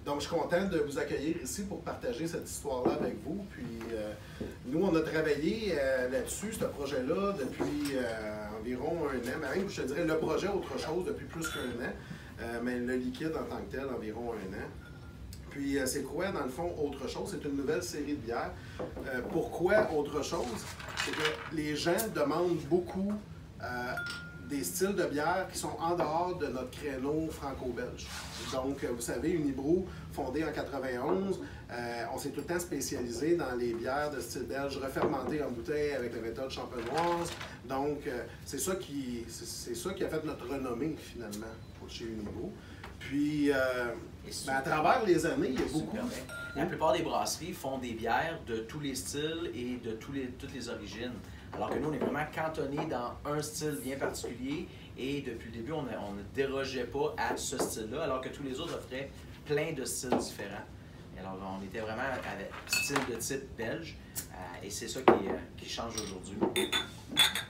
Donc, je suis content de vous accueillir ici pour partager cette histoire-là avec vous. Puis, nous, on a travaillé là-dessus, ce projet-là, depuis environ un an. Même, je te dirais, le projet, autre chose, depuis plus qu'un an. Mais le liquide en tant que tel, environ un an. Puis, c'est quoi, dans le fond, autre chose? C'est une nouvelle série de bières. Pourquoi autre chose? C'est que les gens demandent beaucoup des styles de bière qui sont en dehors de notre créneau franco-belge. Donc, vous savez, Unibrou, fondé en 91, on s'est tout le temps spécialisé dans les bières de style belge refermentées en bouteille avec la méthode champenoise. Donc, c'est ça qui a fait notre renommée, finalement, chez Unibrou. Puis, à travers les années, il y a beaucoup... La plupart des brasseries font des bières de tous les styles et de toutes les origines. Alors que nous, on est vraiment cantonné dans un style bien particulier et depuis le début, on ne dérogeait pas à ce style-là, alors que tous les autres offraient plein de styles différents. Et alors, on était vraiment avec style de type belge et c'est ça qui change aujourd'hui.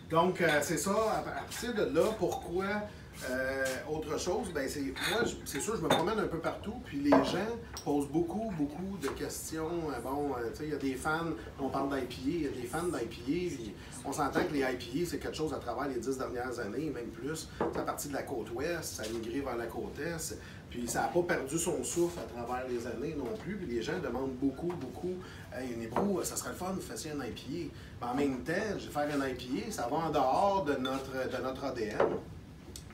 Donc, c'est ça. À partir de là, pourquoi autre chose? Bien, moi, c'est sûr, je me promène un peu partout, puis les gens posent beaucoup de questions. Bon, tu sais, il y a des fans, on parle d'IPA, il y a des fans d'IPA, on s'entend que les IPA, c'est quelque chose à travers les 10 dernières années, même plus. C'est à partir de la côte ouest, ça a migré vers la côte est, puis ça n'a pas perdu son souffle à travers les années non plus, puis les gens demandent beaucoup. Hey, Unibrou, ça serait le fun de faire un IPA. Mais en même temps, je vais faire un IPA, ça va en dehors de notre ADN.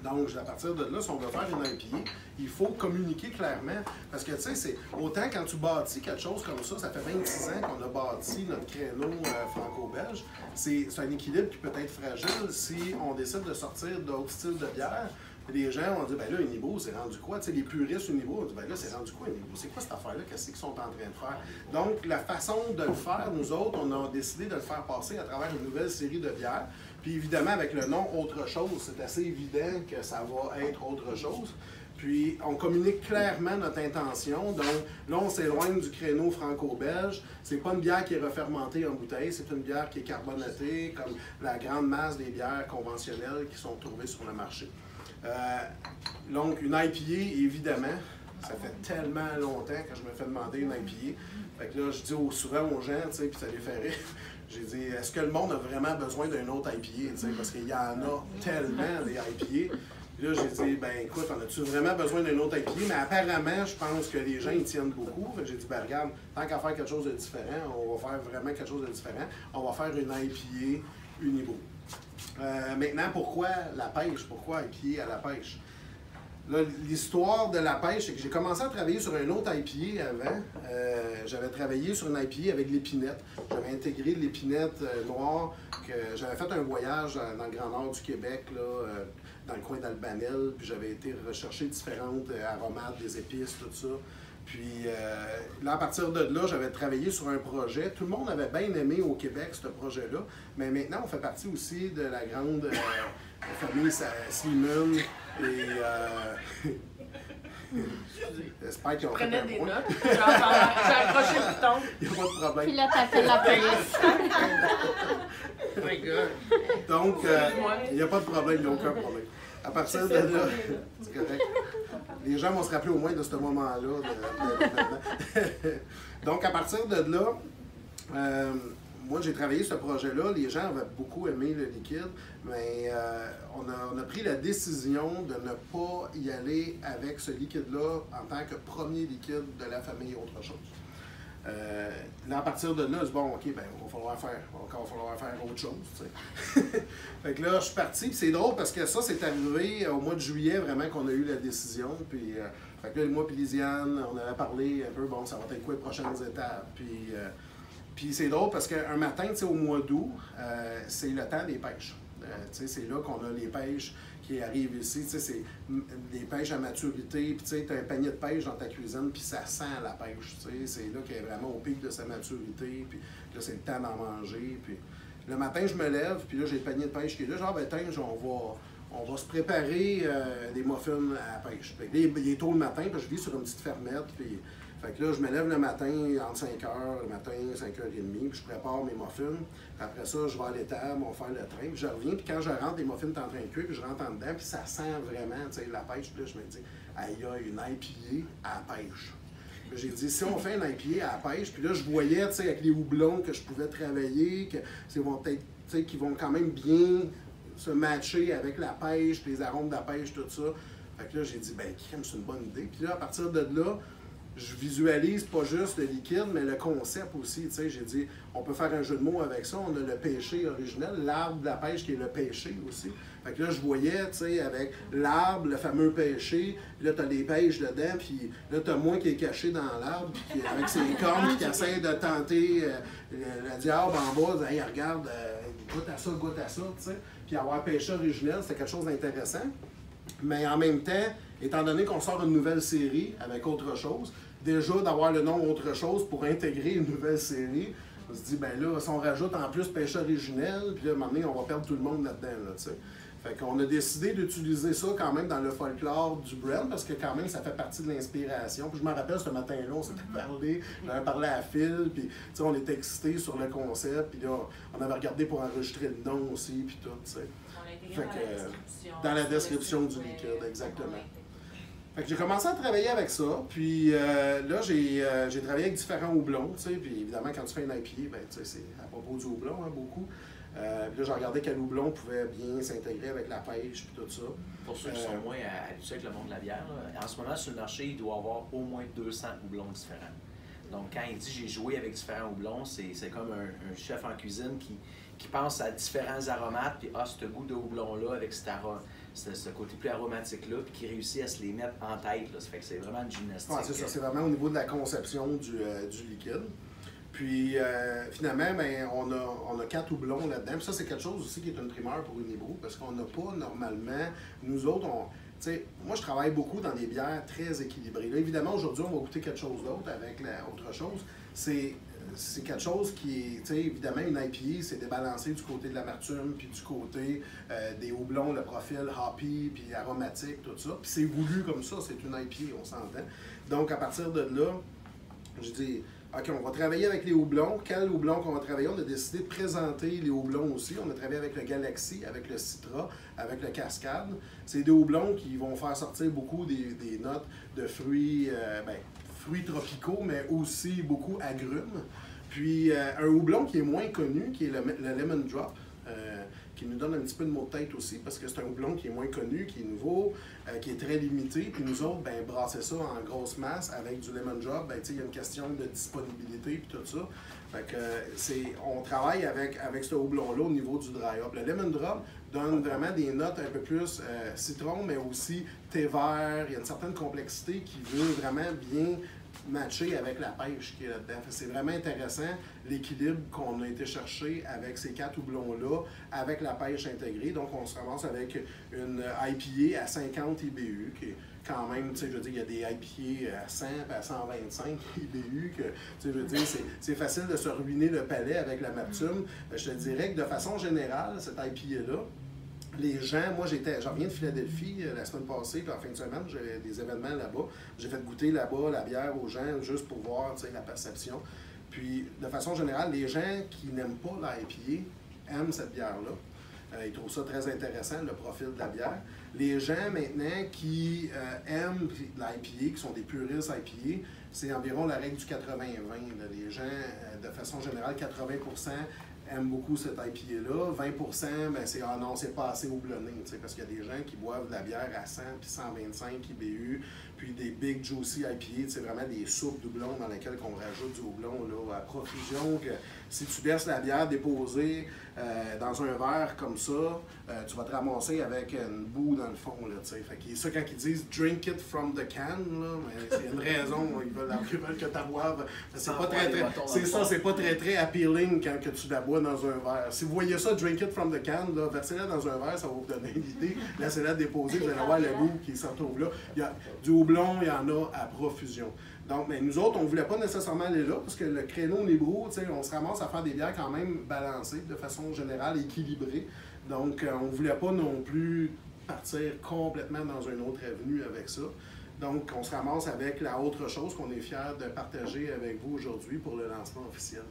Donc, à partir de là, si on veut faire une IPA, il faut communiquer clairement. Parce que, tu sais, c'est autant quand tu bâtis quelque chose comme ça fait 26 ans qu'on a bâti notre créneau franco-belge, c'est un équilibre qui peut être fragile si on décide de sortir d'autres styles de bière. Les gens vont dire, ben là, Unibrou, c'est rendu quoi? Tu sais, les puristes Unibrou vont dire, ben là, c'est rendu quoi, Unibrou? C'est quoi cette affaire-là? Qu'est-ce qu'ils sont en train de faire? Donc, la façon de le faire, nous autres, on a décidé de le faire passer à travers une nouvelle série de bières. Puis, évidemment, avec le nom Autre chose, c'est assez évident que ça va être autre chose. Puis, on communique clairement notre intention. Donc, là, on s'éloigne du créneau franco-belge. C'est pas une bière qui est refermentée en bouteille, c'est une bière qui est carbonatée, comme la grande masse des bières conventionnelles qui sont trouvées sur le marché. Donc, une IPA, évidemment, ça fait tellement longtemps que je me fais demander une IPA. Fait que là, je dis souvent aux gens, tu sais, puis ça les fait rire. J'ai dit, est-ce que le monde a vraiment besoin d'un autre IPA, tu sais, parce qu'il y en a tellement des IPA. Puis là, j'ai dit, ben écoute, en as-tu vraiment besoin d'un autre IPA? Mais apparemment, je pense que les gens y tiennent beaucoup. Fait que j'ai dit, ben regarde, tant qu'à faire quelque chose de différent, on va faire vraiment quelque chose de différent. On va faire une IPA Unibrou. Maintenant, pourquoi la pêche? Pourquoi IPA à la pêche? L'histoire de la pêche, c'est que j'ai commencé à travailler sur un autre IPA avant. J'avais travaillé sur une IPA avec l'épinette. J'avais intégré l'épinette noire. J'avais fait un voyage dans le Grand Nord du Québec, là, dans le coin d'Albanel. Puis j'avais été rechercher différentes aromates, des épices, tout ça. Puis là, à partir de là, j'avais travaillé sur un projet. Tout le monde avait bien aimé au Québec ce projet-là. Mais maintenant, on fait partie aussi de la grande famille Seaman. Et j'espère qu'ils ont fait des point. notes. J'ai accroché le bouton. Il n'y a pas de problème. Puis là, t'appelles la police. Oh my God. Donc, il n'y a pas de problème, il n'y a aucun problème. À partir de là, c'est correct. Les gens vont se rappeler au moins de ce moment-là. Donc, à partir de là, moi, j'ai travaillé ce projet-là. Les gens avaient beaucoup aimé le liquide, mais on a pris la décision de ne pas y aller avec ce liquide-là en tant que premier liquide de la famille Autre chose. Là, à partir de là, je dis bon, OK, ben, il va falloir faire autre chose. Tu sais. Fait que là, je suis parti. Puis c'est drôle parce que ça, c'est arrivé au mois de juillet, vraiment, qu'on a eu la décision. Puis, fait que là, moi et Lisiane, on avait parlé un peu, bon, ça va être quoi les prochaines étapes. Puis c'est drôle parce qu'un matin, tu sais, au mois d'août, c'est le temps des pêches. Tu sais, c'est là qu'on a les pêches qui arrivent ici. Tu sais, c'est des pêches à maturité. Puis tu sais, tu as un panier de pêche dans ta cuisine, puis ça sent la pêche. Tu sais, c'est là qu'elle est vraiment au pic de sa maturité. Puis là, c'est le temps d'en manger. Puis le matin, je me lève, puis là, j'ai le panier de pêche qui est là. Genre, ben, on va se préparer des muffins à la pêche. Puis là, il est tôt le matin, puis je vis sur une petite fermette. Puis fait que là, je me lève le matin entre 5 h, le matin, 5 h 30, puis je prépare mes muffins. Après ça, je vais à l'étable, on va faire le train, puis je reviens, puis quand je rentre, les muffins sont en train de cuire, puis je rentre en dedans, puis ça sent vraiment, tu sais, la pêche. Puis là, je me dis, aïe, une IPA à la pêche. J'ai dit, si on fait un IPA à la pêche, puis là, je voyais, tu sais, avec les houblons que je pouvais travailler, que c'est vont peut-être, tu sais, qui vont quand même bien se matcher avec la pêche, les arômes de la pêche, tout ça. Fait que là, j'ai dit, ben, c'est une bonne idée. Puis là, à partir de là, je visualise pas juste le liquide, mais le concept aussi. Tu sais, j'ai dit, on peut faire un jeu de mots avec ça. On a le pêcher original, l'arbre de la pêche qui est le pêcher aussi. Fait que là, je voyais, tu sais, avec l'arbre, le fameux pêcher, puis là, tu as les pêches dedans, puis là, tu as moi qui est caché dans l'arbre, puis avec ses cornes, qui essaie de tenter le diable en bas, hey, regarde, goûte à ça, tu sais. Puis avoir pêché original, c'était quelque chose d'intéressant. Mais en même temps, étant donné qu'on sort une nouvelle série avec autre chose, déjà d'avoir le nom autre chose pour intégrer une nouvelle série, on se dit, ben là, si on rajoute en plus pêche originel, puis là, à un moment donné, on va perdre tout le monde là-dedans, là, tu sais. Fait qu'on a décidé d'utiliser ça quand même dans le folklore du brand, parce que quand même, ça fait partie de l'inspiration. Puis je me rappelle, ce matin-là, on s'était parlé, on avait parlé à Phil, puis tu sais, on était excités sur le concept, puis là, on avait regardé pour enregistrer le nom aussi, puis tout, tu sais. On l'a intégré dans la description du liquide, exactement. Fait que j'ai commencé à travailler avec ça, puis là, j'ai travaillé avec différents houblons, tu sais, puis évidemment, quand tu fais un IPA, ben, tu sais, c'est à propos du houblon, hein, beaucoup. Puis là, j'ai regardé quel houblon pouvait bien s'intégrer avec la pêche, puis tout ça. Pour ceux qui sont moins habitués avec le monde de la bière, là, en ce moment, sur le marché, il doit y avoir au moins 200 houblons différents. Donc, quand il dit j'ai joué avec différents houblons, c'est comme un chef en cuisine qui pense à différents aromates, puis ce goût de houblon-là avec ce côté plus aromatique-là, puis qui réussit à se les mettre en tête. Là. Ça fait que c'est vraiment une gymnastique. Ouais, c'est ça, c'est vraiment au niveau de la conception du liquide. Puis finalement, ben, on a 4 houblons là-dedans. Puis ça, c'est quelque chose aussi qui est une primeur pour Unibroue, parce qu'on n'a pas normalement, nous autres, moi je travaille beaucoup dans des bières très équilibrées. Là, évidemment, aujourd'hui, on va goûter quelque chose d'autre avec autre chose. C'est quelque chose qui est, tu sais, évidemment, une IPA, c'est débalancé du côté de l'amertume, puis du côté des houblons, le profil hoppy, puis aromatique, tout ça. Puis c'est voulu comme ça, c'est une IPA, on s'entend. Donc, à partir de là, je dis, OK, on va travailler avec les houblons. Quel houblon qu'on va travailler? On a décidé de présenter les houblons aussi. On a travaillé avec le Galaxy, avec le Citra, avec le Cascade. C'est des houblons qui vont faire sortir beaucoup des notes de fruits, fruits tropicaux, mais aussi beaucoup agrumes. Puis un houblon qui est moins connu, qui est le Lemon Drop, qui nous donne un petit peu de maux de tête aussi, parce que c'est un houblon qui est moins connu, qui est nouveau, qui est très limité. Puis nous autres, ben, brasser ça en grosse masse avec du Lemon Drop, ben, il y a une question de disponibilité et tout ça. Fait que on travaille avec ce houblon-là au niveau du dry hop. Le Lemon Drop donne vraiment des notes un peu plus citron, mais aussi thé vert. Il y a une certaine complexité qui veut vraiment bien matcher avec la pêche qui est là-dedans. C'est vraiment intéressant l'équilibre qu'on a été chercher avec ces 4 houblons-là, avec la pêche intégrée. Donc, on se ramasse avec une IPA à 50 IBU, qui est quand même, tu sais, je veux dire, il y a des IPA à 100 à 125 IBU, que, tu sais, je veux dire, c'est facile de se ruiner le palais avec l'amertume. Je te dirais que de façon générale, cette IPA-là, les gens, moi je reviens de Philadelphie la semaine passée, puis en fin de semaine, j'ai des événements là-bas. J'ai fait goûter là-bas la bière aux gens juste pour voir la perception. Puis de façon générale, les gens qui n'aiment pas l'IPA aiment cette bière-là. Ils trouvent ça très intéressant, le profil de la bière. Les gens maintenant qui aiment l'IPA, qui sont des puristes IPA, c'est environ la règle du 80-20. Les gens, de façon générale, 80% aiment beaucoup cette IPA-là. 20%, ben c'est ah non, c'est pas assez houblonné, parce qu'il y a des gens qui boivent de la bière à 100 puis 125 IBU, puis des Big Juicy IPA, c'est vraiment des soupes doublons dans lesquelles on rajoute du houblon là, à profusion, que si tu laisses la bière déposée dans un verre comme ça, tu vas te ramasser avec une boue dans le fond, là, tu sais. Fait que ça, quand ils disent « drink it from the can », là, c'est une raison, ils veulent que tu la boives. C'est pas c'est pas très appealing quand que tu la bois dans un verre. Si vous voyez ça, « drink it from the can », versez-la dans un verre, ça va vous donner une idée. Laissez-la déposer, vous allez voir le bout qui se retrouve là. Il y a du houblon, il y en a à profusion. Donc, mais nous autres, on ne voulait pas nécessairement aller là, parce que le créneau Unibroue, on se ramasse à faire des bières quand même balancées, de façon générale, équilibrées. Donc, on ne voulait pas non plus partir complètement dans une autre avenue avec ça. Donc, on se ramasse avec la autre chose qu'on est fiers de partager avec vous aujourd'hui pour le lancement officiel.